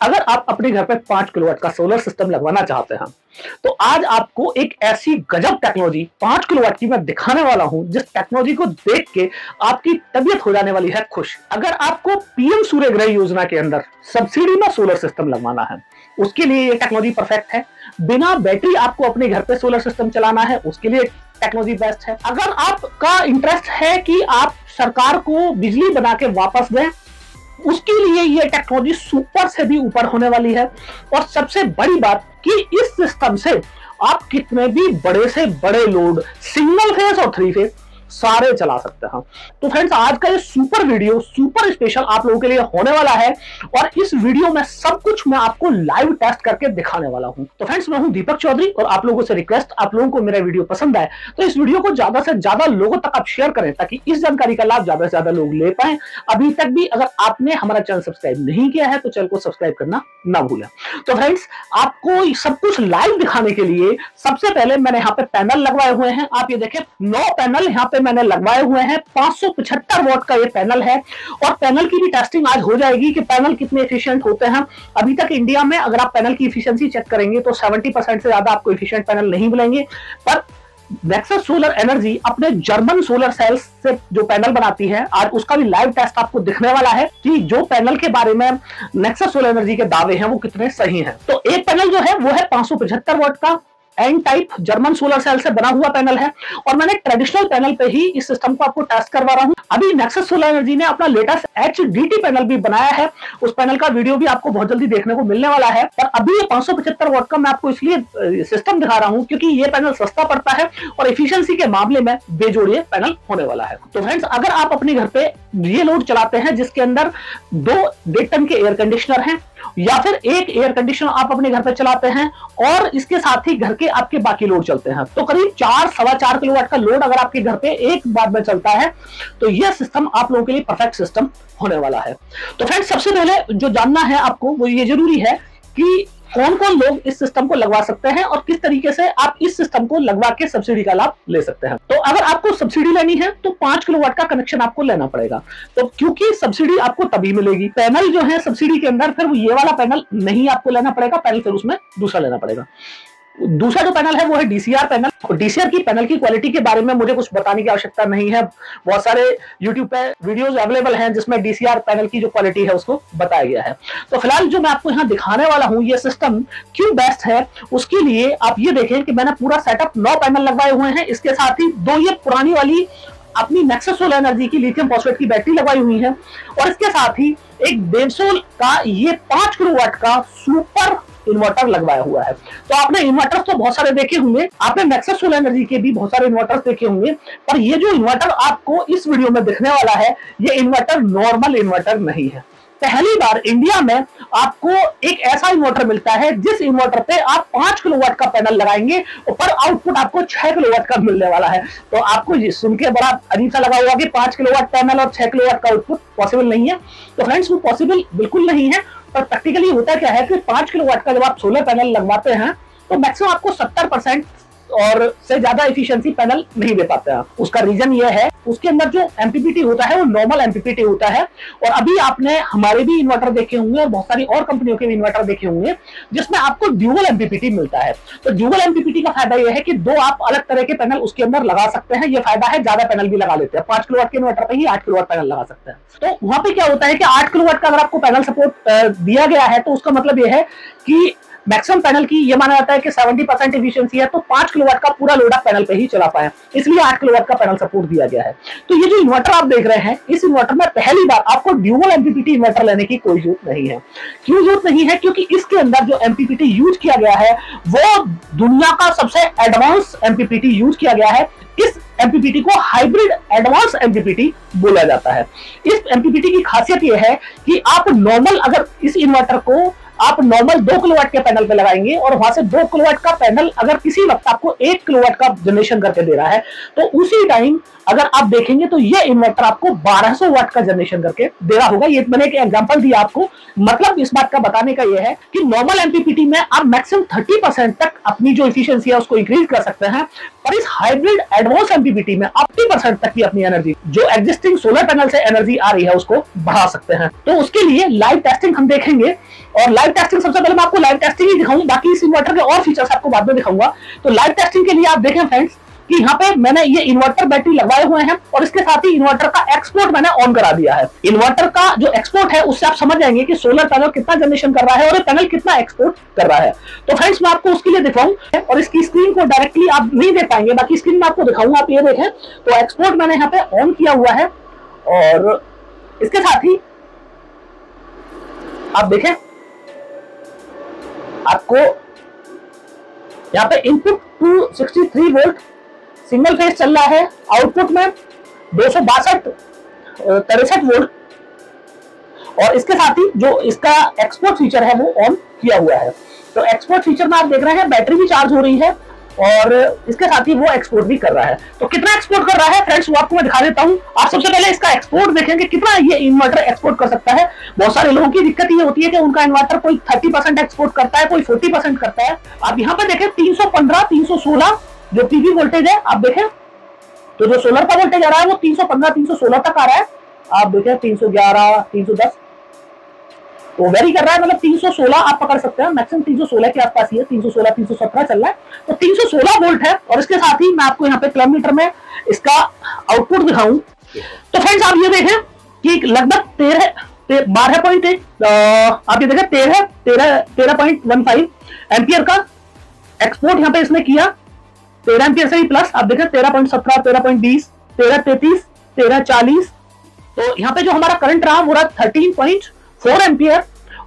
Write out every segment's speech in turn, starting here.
अगर आप अपने घर पे 5 किलोवाट का सोलर सिस्टम लगवाना चाहते हैं तो आज आपको एक ऐसी गजब टेक्नोलॉजी 5 किलोवाट की मैं दिखाने वाला हूं, जिस टेक्नोलॉजी को देख के आपकी तबीयत हो जाने वाली है खुश। अगर आपको पीएम सूर्यग्रह योजना के अंदर सब्सिडी में सोलर सिस्टम लगवाना है, उसके लिए ये टेक्नोलॉजी परफेक्ट है। बिना बैटरी आपको अपने घर पे सोलर सिस्टम चलाना है, उसके लिए टेक्नोलॉजी बेस्ट है। अगर आपका इंटरेस्ट है कि आप सरकार को बिजली बना के वापस दें, उसके लिए ये टेक्नोलॉजी सुपर से भी ऊपर होने वाली है। और सबसे बड़ी बात कि इस सिस्टम से आप कितने भी बड़े से बड़े लोड, सिंगल फेज और 3 फेज सारे चला सकते हैं। तो फ्रेंड्स, आज का ये सुपर वीडियो सुपर स्पेशल आप लोगों के लिए होने वाला है और इस वीडियो में सब कुछ मैं आपको लाइव टेस्ट करके दिखाने वाला हूं। तो फ्रेंड्स, मैं हूं दीपक चौधरी और आप लोगों से रिक्वेस्ट, आप लोगों को मेरा वीडियो पसंद आए तो इस वीडियो को ज्यादा से ज्यादा लोगों तक आप शेयर करें, ताकि इस जानकारी का लाभ ज्यादा से ज्यादा लोग ले पाए। अभी तक भी अगर आपने हमारा चैनल सब्सक्राइब नहीं किया है तो चैनल को सब्सक्राइब करना ना भूलें। तो फ्रेंड्स, आपको सब कुछ लाइव दिखाने के लिए सबसे पहले मैंने यहाँ पे पैनल लगवाए हुए हैं। आप ये देखें, 9 पैनल यहाँ पे मैंने लगवाए हुए हैं। 575 वॉट का ये पैनल है और पैनल की भी टेस्टिंग आज हो जाएगी कि पैनल कितने एफिशिएंट होते हैं। अभी तक इंडिया में अगर आप पैनल की एफिशिएंसी चेक करेंगे तो 70% से ज्यादा आपको एफिशिएंट पैनल नहीं मिलेंगे। पर नेक्सस सोलर एनर्जी अपने जर्मन सोलर सेल्स से जो पैनल बनाती है, आज उसका भी लाइव टेस्ट आपको दिखने वाला है कि जो पैनल के बारे में नेक्सस सोलर एनर्जी के दावे हैं वो कितने सही हैं। तो एक पैनल जो है वो है 575 वॉट का N type German solar cell से बना हुआ पैनल है और मैंने ट्रेडिशनल पैनल पे ही इस सिस्टम को आपको टेस्ट करवा रहा हूं। अभी नेक्सस सोलर एनर्जी ने अपना लेटेस्ट HDT पैनल भी बनाया है, उस पैनल का वीडियो भी आपको बहुत जल्दी देखने को मिलने वाला है। पर अभी ये 575 वॉट का मैं आपको इसलिए सिस्टम दिखा रहा हूं क्योंकि ये पैनल सस्ता पड़ता है और एफिशिएंसी के मामले में बेजोड़ पैनल होने वाला है। तो फ्रेंड्स, अगर आप अपने घर पे ये लोड चलाते हैं जिसके अंदर 2 1.5 टन के एयर कंडीशनर हैं या फिर एक एयर कंडीशनर आप अपने घर पे चलाते हैं और इसके साथ ही घर के आपके बाकी लोड चलते हैं, तो करीब 4-4.25 किलोवाट का लोड अगर आपके घर पे एक बार में चलता है तो यह सिस्टम आप लोगों के लिए परफेक्ट सिस्टम होने वाला है। तो फ्रेंड्स, सबसे पहले जो जानना है आपको वो ये जरूरी है कि कौन कौन लोग इस सिस्टम को लगवा सकते हैं और किस तरीके से आप इस सिस्टम को लगवा के सब्सिडी का लाभ ले सकते हैं। तो अगर आपको सब्सिडी लेनी है तो 5 किलोवाट का कनेक्शन आपको लेना पड़ेगा। तो क्योंकि सब्सिडी आपको तभी मिलेगी, पैनल जो है सब्सिडी के अंदर, फिर ये वाला पैनल नहीं आपको लेना पड़ेगा, पैनल फिर उसमें दूसरा लेना पड़ेगा। दूसरा जो पैनल है वो है DCR पैनल। और DCR की पैनल की क्वालिटी के बारे में मुझे कुछ बताने की आवश्यकता नहीं है, बहुत सारे YouTube पे वीडियोस अवेलेबल हैं जिसमें DCR पैनल की जो क्वालिटी है उसको बताया गया है। तो फिलहाल जो मैं आपको यहाँ दिखाने वाला हूँ ये सिस्टम क्यों बेस्ट है, उसके लिए आप ये देखें कि मैंने पूरा सेटअप 9 पैनल लगवाए हुए हैं। इसके साथ ही 2 ये पुरानी वाली अपनी नेक्सस सोलर एनर्जी की लिथियम फॉस्फेट की बैटरी लगवाई हुई है और इसके साथ ही एक डेवसोल का ये 5 किलोवाट का सुपर इन्वर्टर लगवाया हुआ है। तो आपने इन्वर्टर तो बहुत सारे देखे होंगे, आपने नेक्सस सोलर एनर्जी के भी बहुत सारे इन्वर्टर्स देखे होंगे, पर ये जो इन्वर्टर आपको इस वीडियो में दिखने वाला है ये इन्वर्टर नॉर्मल इन्वर्टर नहीं है। पहली बार इंडिया में आपको एक ऐसा इन्वर्टर मिलता है जिस इन्वर्टर पे आप 5 किलोवाट का पैनल लगाएंगे और पर आउटपुट आपको 6 किलोवाट का मिलने वाला है। तो आपको ये सुन के बड़ा अजीब सा लगा होगा कि 5 किलोवाट पैनल और 6 किलोवाट का आउटपुट पॉसिबल नहीं है। तो फ्रेंड्स, वो पॉसिबल बिल्कुल नहीं है। पर प्रैक्टिकली होता क्या है कि 5 किलोवाट का जब आप सोलर पैनल लगवाते हैं तो मैक्सिमम आपको 70% और से ज्यादा एफिशिएंसी पैनल नहीं दे पाते हैं। उसका रीजन ये है, उसके अंदर जो एमपीपीटी होता है वो नॉर्मल एमपीपीटी होता है। और अभी आपने हमारे भी इन्वर्टर देखे होंगे और बहुत सारी और कंपनियों के भी इन्वर्टर देखे होंगे जिसमें आपको ड्यूअल एमपीपीटी मिलता है। तो ड्यूअल एमपीपीटी का फायदा यह है कि 2 आप अलग तरह के पैनल उसके अंदर लगा सकते हैं। ये फायदा है, ज्यादा पैनल भी लगा लेते हैं। 5 किलोवाट के इन्वर्टर पे ही 8 किलोवाट पैनल लगा सकते हैं। तो वहां पे क्या होता है कि 8 किलोवाट का अगर आपको पैनल सपोर्ट दिया गया है तो उसका मतलब यह है कि मैक्सिमम पैनल की ये माना जाता है कि 70% एफिशिएंसी है, तो 5 किलोवाट का पूरा लोड आप पैनल पे ही चला पाए, इसलिए 8 किलोवाट का पैनल सपोर्ट दिया गया है। तो ये जो इन्वर्टर आप देख रहे हैं, इस इन्वर्टर में पहली बार आपको ड्यूअल एमपीपीटी इन्वर्टर लेने की कोई जरूरत नहीं है। क्यों जरूरत नहीं है? क्योंकि इसके अंदर जो एमपीपीटी यूज किया गया है वो दुनिया का सबसे एडवांस एमपीपीटी यूज किया गया है। इस एमपीपीटी को हाइब्रिड एडवांस एमपीपीटी बोला जाता है। इस एमपीपीटी की खासियत यह है कि आप नॉर्मल, अगर इस इन्वर्टर को आप नॉर्मल 2 किलोवाट के पैनल पे लगाएंगे और वहां से 2 किलोवाट का पैनल अगर किसी वक्त आपको 1 किलोवाट का जनरेशन करके दे रहा है तो उसी टाइम अगर आप देखेंगे तो ये इन्वर्टर आपको 1200 वाट का जनरेशन करके दे रहा होगा। ये मैंने एक एग्जांपल दिया आपको, मतलब इस बात का बताने का ये है कि नॉर्मल एमपीपीटी में आप मैक्सिमम 30% तक अपनी जो एफिशिएंसी है उसको इंक्रीज कर सकते हैं, और इस हाइब्रिड एडवांस एमपीपीटी में 80% तक की अपनी एनर्जी जो एग्जिस्टिंग सोलर पैनल से एनर्जी आ रही है उसको बढ़ा सकते हैं। तो उसके लिए लाइव टेस्टिंग हम देखेंगे, और लाइव टेस्टिंग सबसे पहले मैं आपको लाइव टेस्टिंग ही दिखाऊंगा, बाकी इस इन्वर्टर के और फीचर्स आपको बाद में दिखाऊंगा। तो लाइव टेस्टिंग के लिए आप देखें फ्रेंड्स कि यहाँ पे मैंने ये इन्वर्टर बैटरी लगवाए हुए हैं और इसके साथ ही इन्वर्टर का एक्सपोर्ट मैंने ऑन करा दिया है। इन्वर्टर का जो एक्सपोर्ट है उससे आप समझ जाएंगे कि सोलर पैनल कितना जनरेशन कर रहा है और ये पैनल कितना एक्सपोर्ट कर रहा है। तो फ्रेंड्स मैं आपको उसके लिए दिखाऊं और इसकी स्क्रीन को डायरेक्टली आप नहीं देख पाएंगे, बाकी स्क्रीन में आपको दिखाऊंगा, आप ये देखें। तो एक्सपोर्ट मैंने यहाँ पे ऑन किया हुआ है और इसके साथ ही आप देखें आपको यहाँ पे इनपुट 263 वोल्ट सिंगल फेज चल रहा है, आउटपुट में 262 वोल्ट, और इसके साथ ही जो इसका एक्सपोर्ट फीचर है वो ऑन किया हुआ है। तो एक्सपोर्ट फीचर में आप देख रहे हैं बैटरी भी चार्ज हो रही है और इसके साथ ही वो एक्सपोर्ट भी कर रहा है। तो कितना एक्सपोर्ट कर रहा है फ्रेंड्स वो आपको मैं दिखा देता हूं। आप सबसे पहले इसका एक्सपोर्ट देखेंगे कितना ये इन्वर्टर एक्सपोर्ट कर सकता है। बहुत सारे लोगों की दिक्कत ये होती है कि उनका इन्वर्टर कोई 30% एक्सपोर्ट करता है, कोई 40% करता है। आप यहाँ पे देखें 315 316 जो पीवी वोल्टेज है, आप देखें तो जो सोलर का वोल्टेज आ रहा है वो 315 316 तक आ रहा है। आप देखें 311 310 वो वेरी कर रहा है, मतलब 316 आप पकड़ सकते हैं, मैक्सिमम 316 के आसपास ही है, 316 317 चल रहा है। तो 316 वोल्ट है और इसके साथ ही मैं आपको यहाँ पे किलोमीटर में इसका आउटपुट दिखाऊं। तो फ्रेंड्स आप ये देखें कि लगभग 12.1 आप ये देखें 13.15 एम्पियर का एक्सपोर्ट यहाँ पे इसने किया, 13 एम्पियर से ही प्लस। आप देखें 13.17 13.20 13.33 13.40। तो यहाँ पे जो हमारा करंट रहा वो रहा 13.4 एम्पियर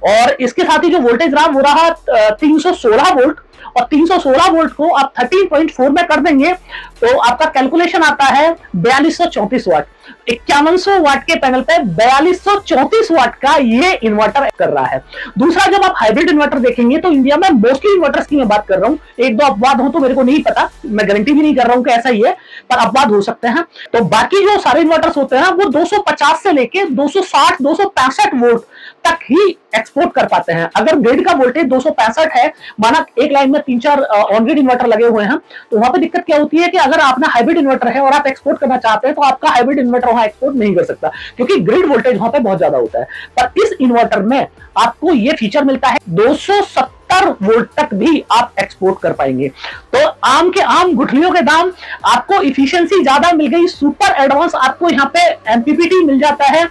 और इसके साथ ही जो वोल्टेज रहा वो रहा 316 वोल्ट, और 316 वोल्ट को आप 13.4 में कर देंगे तो आपका कैलकुलेशन आता है 4234 वाट। 5100 वाट के पैनल पे 4234 वाट का ये इन्वर्टर कर रहा है। दूसरा, जब आप हाइब्रिड इन्वर्टर देखेंगे तो इंडिया में मोस्टली इन्वर्टर्स की मैं बात कर रहा हूं, एक दो अपवाद हो तो मेरे को नहीं पता, मैं गारंटी भी नहीं कर रहा हूं कि ऐसा ही है, पर अपवाद हो सकते हैं। तो बाकी जो सारे इन्वर्टर्स होते हैं वो 250 से लेके 260 265 वोल्ट तक ही एक्सपोर्ट कर पाते हैं। अगर ग्रिड का वोल्टेज 265 है, माना एक लाइन में 3-4 ऑन ग्रिड इन्वर्टर लगे हुए हैं, तो वहां पे दिक्कत क्या होती है कि अगर आपने हाइब्रिड इन्वर्टर है और आप एक्सपोर्ट करना चाहते हैं तो आपका हाइब्रिड इन्वर्टर वहां एक्सपोर्ट नहीं कर सकता क्योंकि ग्रिड वोल्टेज वहां पे बहुत ज्यादा होता है। पर इस इन्वर्टर में आपको यह फीचर मिलता है 270 वोल्ट तक भी आप एक्सपोर्ट कर पाएंगे। तो आम के आम गुठलियों के दाम, आपको इफिशियंसी ज्यादा मिल गई, सुपर एडवांस आपको यहाँ पे एमपीपीटी मिल जाता है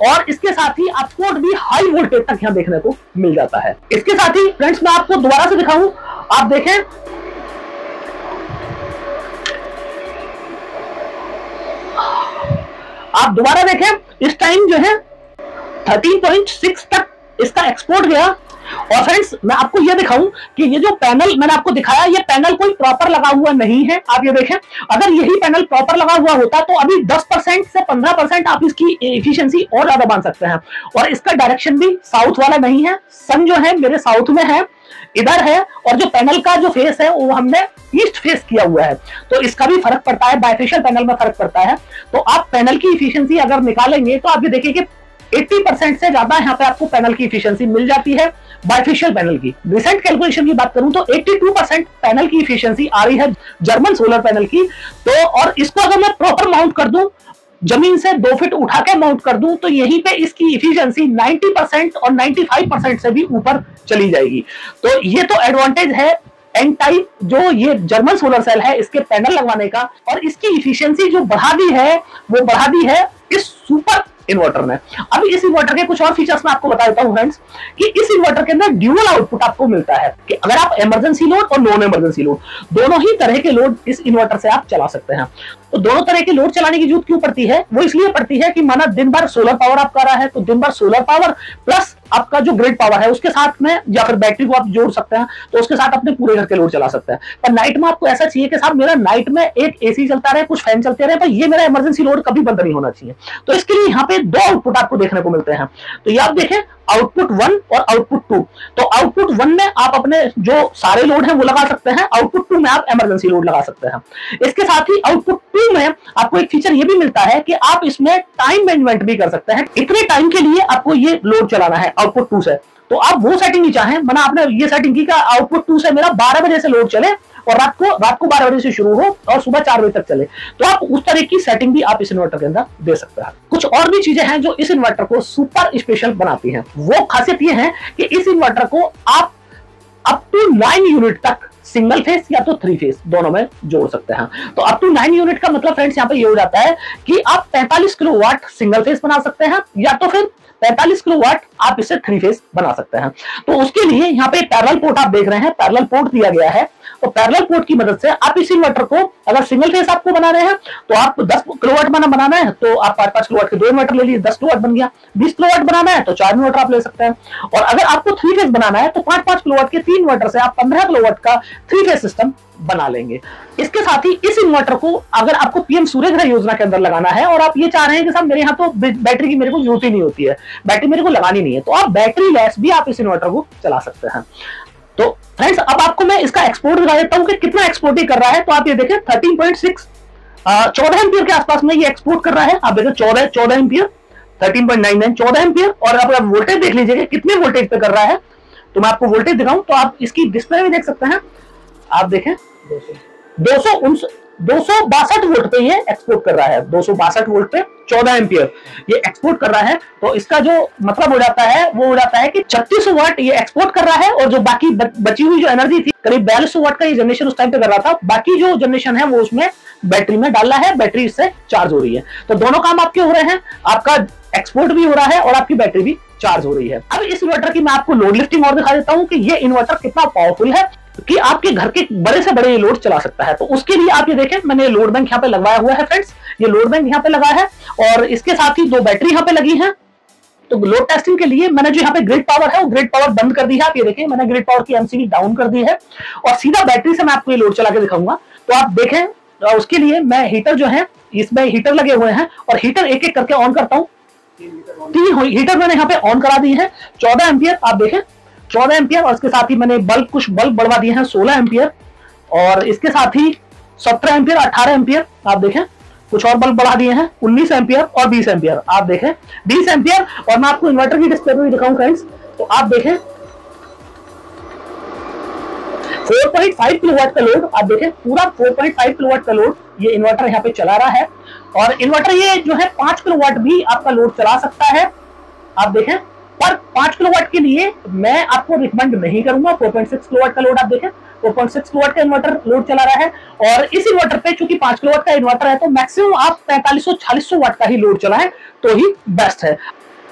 और इसके साथ ही आउटपुट भी हाई वोल्टेज तक यहां देखने को मिल जाता है। इसके साथ ही फ्रेंड्स मैं आपको दोबारा से दिखाऊं, आप देखें आप दोबारा देखें इस टाइम जो है 13.6 तक इसका एक्सपोर्ट गया। और फ्रेंड्स मैं आपको यह दिखाऊं कि ये जो पैनल मैंने आपको दिखाया, ये पैनल कोई प्रॉपर लगा हुआ नहीं है। आप ये देखें, अगर यही पैनल प्रॉपर लगा हुआ होता तो अभी 10% से 15% आप इसकी एफिशिएंसी और ज्यादा मान सकते हैं। और इसका डायरेक्शन भी साउथ वाला नहीं है, सन जो है मेरे साउथ में है, इधर है, और जो पैनल का जो फेस है वो हमने ईस्ट फेस किया हुआ है, तो इसका भी फर्क पड़ता है, बाइफेशियल पैनल में फर्क पड़ता है। तो आप पैनल की इफिशियंसी अगर निकालेंगे तो आप ये देखिए कि 80% से ज्यादा यहाँ पे आपको पैनल की इफिशियंसी मिल जाती है बाइफेशियल पैनल की। रिसेंट कैलकुलेशन की बात करूं तो 82% पैनल की इफिशियंसी आ रही है जर्मन सोलर पैनल की। तो और इसको अगर मैं प्रॉपर माउंट कर दूं, जमीन से 2 फीट उठा के माउंट कर दूं, तो यहीं पे इसकी इफिशियंसी 90% और 95% से भी ऊपर चली जाएगी। तो ये तो एडवांटेज है एन टाइप जो ये जर्मन सोलर सेल है इसके पैनल लगवाने का, और इसकी इफिशियंसी जो बढ़ा दी है वो बढ़ा दी है इस सुपर इन्वर्टर ने। अब इस इन्वर्टर के कुछ और फीचर्स मैं आपको बता देता हूं फ्रेंड्स, कि इस इन्वर्टर के अंदर ड्यूअल आउटपुट आपको मिलता है कि अगर आप इमरजेंसी लोड और नॉन इमरजेंसी लोड दोनों ही तरह के लोड इस इन्वर्टर से आप चला सकते हैं। तो दोनों तरह के लोड चलाने की जरूरत क्यों पड़ती है? वो इसलिए पड़ती है कि माना दिन भर सोलर पावर आपका रहा है, तो दिन भर सोलर पावर प्लस आपका जो ग्रिड पावर है उसके साथ में, या फिर बैटरी को आप जोड़ सकते हैं तो उसके साथ अपने पूरे घर के लोड चला सकते हैं। पर नाइट में आपको ऐसा चाहिए कि साहब मेरा नाइट में एक एसी चलता रहे, कुछ फैन चलते रहे, पर ये मेरा इमरजेंसी लोड कभी बंद नहीं होना चाहिए। तो इसके लिए यहाँ पे 2 आउटपुट आपको देखने को मिलते हैं। तो ये आप देखें आउटपुट 1 और आउटपुट 2। तो आउटपुट 1 में आप अपने जो सारे लोड हैं वो लगा सकते हैं, आउटपुट 2 में आप इमरजेंसी लोड लगा सकते हैं। इसके साथ ही आउटपुट 2 में आपको एक फीचर ये भी मिलता है कि आप इसमें टाइम मैनेजमेंट भी कर सकते हैं, इतने टाइम के लिए आपको ये लोड चलाना है आउटपुट 2 से। तो आप वो सेटिंग ही चाहें, माना आपने ये सेटिंग की कि आउटपुट 2 से मेरा 12 बजे से लोड चले और रात को 12 बजे से शुरू हो और सुबह 4 बजे तक चले। तो आप उस तरह की सेटिंग भी आप इस इन्वर्टर के अंदर दे सकते हैं। कुछ और भी चीजें हैं जो इस इन्वर्टर को सुपर स्पेशल बनाती हैं। वो खासियत ये है कि इस इन्वर्टर को आप अप टू 9 यूनिट तक सिंगल फेस या तो 3 फेस दोनों में जोड़ सकते हैं। तो अप टू 9 यूनिट का मतलब फ्रेंड्स यहाँ पे ये हो जाता है कि आप 45 किलोवाट सिंगल फेस बना सकते हैं या तो फिर 45 किलोवाट आप इसे 3 फेस बना सकते हैं। तो उसके लिए यहाँ पे पैरेलल पोर्ट आप देख रहे हैं, पैरेलल पोर्ट दिया गया है। तो पैरेलल पोर्ट की मदद से आप इस इन्वर्टर को अगर सिंगल फेस आपको बना रहे हैं तो आप 10 किलोवाट बनाना है तो आप 5-5 किलोवाट के 2 इन्वर्टर ले लीजिए, 10 किलोवाट बन गया। 20 किलोवाट बनाना है तो 4 इन्वर्टर आप ले सकते हैं। और अगर आपको 3 फेस बनाना है तो 5-5 किलोवाट के 3 इन्वर्टर से आप 15 किलोवाट का 3 फेस सिस्टम बना लेंगे। इसके साथ ही इस इन्वर्टर को अगर आपको पीएम सूर्यघर योजना के अंदर लगाना है और आप ये चाह रहे हैं कि साहब मेरे यहाँ तो बैटरी की मेरे को जरूरत ही नहीं होती है, बैटरी मेरे को लगानी नहीं है, तो आप बैटरी लेस भी आप इस इन्वर्टर को चला सकते हैं। तो फ्रेंड्स अब आपको मैं इसका एक्सपोर्ट दिखा देता हूं कि कितना एक्सपोर्ट ही कर रहा है। तो आप ये देखें 13.6 14 एम्पियर के आसपास में ये एक्सपोर्ट कर रहा है। आप देखें 14 एम्पियर 13.99 14 एम्पियर। और आप वोल्टेज देख लीजिए कितने वोल्टेज पे कर रहा है। तो मैं आपको वोल्टेज दिखाऊं तो आप इसकी डिस्प्ले में देख सकते हैं। आप देखें 262 वोल्ट पे ये एक्सपोर्ट कर रहा है। 262 वोल्ट पे 14 एम्पियर ये एक्सपोर्ट कर रहा है। तो इसका जो मतलब हो जाता है वो हो जाता है कि 3600 वाट ये एक्सपोर्ट कर रहा है और जो बाकी बची हुई जो एनर्जी थी करीब 4200 वाट का ये जनरेशन उस टाइम पे कर रहा था, बाकी जो जनरेशन है वो उसमें बैटरी में डाल रहा है, बैटरी इससे चार्ज हो रही है। तो दोनों काम आपके हो रहे हैं, आपका एक्सपोर्ट भी हो रहा है और आपकी बैटरी भी चार्ज हो रही है। अब इस इन्वर्टर की मैं आपको लोड लिफ्टिंग और दिखा देता हूं कि ये इन्वर्टर कितना पावरफुल है कि आपके घर के बड़े से बड़े लोड चला सकता है। तो उसके लिए आप ये देखें मैंने लोड बैंक यहाँ पे लगवाया हुआ है फ्रेंड्स, ये लोड बैंक यहाँ पे लगा है और इसके साथ ही 2 बैटरी यहाँ पे लगी है। तो लोड टेस्टिंग के लिए मैंने जो यहाँ पे ग्रिड पावर है वो ग्रिड पावर बंद कर दी है। आप ये देखें मैंने ग्रिड पावर की एमसीबी डाउन कर दी है और सीधा बैटरी से मैं आपको ये लोड चला के दिखाऊंगा। तो आप देखें उसके लिए मैं हीटर जो है इसमें हीटर लगे हुए हैं और हीटर एक एक करके ऑन करता हूँ। 3 हीटर मैंने यहाँ पे ऑन करा दी है। 14 एम्पियर आप देखें 14 एम्पियर और इसके साथ ही मैंने कुछ बल्ब बढ़वा दिए हैं 16 एम्पियर और इसके साथ ही 17 एम्पियर 18 एम्पियर आप देखें कुछ और बल्ब बढ़ा दिए हैं 19 एम्पियर और 20 एम्पियर आप देखें 20 एम्पियर। और मैं आपको इन्वर्टर की डिस्प्ले में भी दिखाऊं फ्रेंड्स। तो आप देखें 4.5 किलोवाट का लोड आप देखें पूरा 4.5 किलोवाट का लोड ये इन्वर्टर यहाँ पे चला रहा है। और इन्वर्टर ये जो है 5 किलोवाट भी आपका लोड चला सकता है आप देखें, पर 5 किलोवाट के लिए मैं आपको रिकमेंड नहीं करूंगा। 4.6 किलोवाट का लोड आप देखें 4.6 किलोवाट का इन्वर्टर लोड चला रहा है और इस इन्वर्टर पे चूंकि 5 किलोवाट का इन्वर्टर है तो मैक्सिमम आप 4500-4600 वाट का ही लोड चलाएं तो ही बेस्ट है।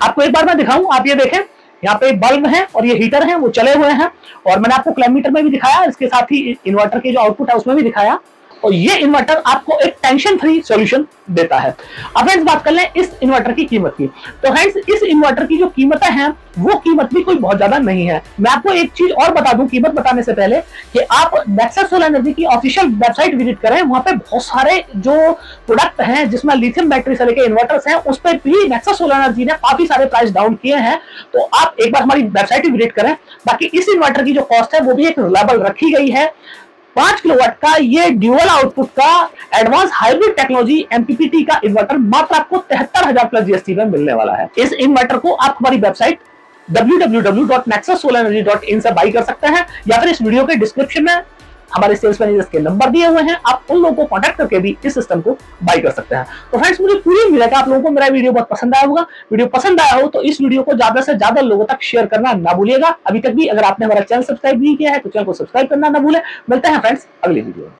आपको एक बार मैं दिखाऊं, आप ये देखें यहाँ पे बल्ब है और ये हीटर है वो चले हुए हैं और मैंने आपको क्लैमीटर में भी दिखाया, इसके साथ ही इन्वर्टर के जो आउटपुट है उसमें भी दिखाया। और ये इन्वर्टर आपको एक टेंशन फ्री सॉल्यूशन देता है। अब फ्रेंड्स बात कर लें इस इन्वर्टर की कीमत की। तो फ्रेंड्स इस इन्वर्टर की जो कीमतें हैं वो कीमत भी कोई बहुत ज्यादा नहीं है। मैं आपको एक चीज और बता दूं कीमत बताने से पहले कि आप नेक्सस सोलर एनर्जी की ऑफिशियल वेबसाइट विजिट करें, वहां पे बहुत सारे जो प्रोडक्ट हैं जिसमें लिथियम बैटरी से लेकर इन्वर्टर्स हैं उस पर भी नेक्सस सोलर एनर्जी ने काफी सारे प्राइस डाउन किए हैं। तो आप एक बार हमारी वेबसाइट विजिट करें। बाकी इस इन्वर्टर की जो कॉस्ट है वो भी एक रिलायबल रखी गई है। 5 किलोवाट का ये ड्यूअल आउटपुट का एडवांस हाइब्रिड टेक्नोलॉजी एमपीपीटी का इन्वर्टर मात्र आपको 73,000 प्लस जीएसटी में मिलने वाला है। इस इन्वर्टर को आप हमारी वेबसाइट www.nexussolarenergy.in से बाई कर सकते हैं या फिर इस वीडियो के डिस्क्रिप्शन में हमारे सेल्स मैनेजर्स के नंबर दिए हुए हैं, आप उन लोगों को कांटेक्ट करके भी इस सिस्टम को बाई कर सकते हैं। तो फ्रेंड्स मुझे पूरी उम्मीद है कि आप लोगों को मेरा वीडियो बहुत पसंद आया होगा। वीडियो पसंद आया हो तो इस वीडियो को ज्यादा से ज्यादा लोगों तक शेयर करना ना भूलिएगा। अभी तक भी अगर आपने हमारा चैनल सब्सक्राइब नहीं किया है तो चैनल को सब्सक्राइब करना ना भूलें। मिलते हैं फ्रेंड्स अगली वीडियो में।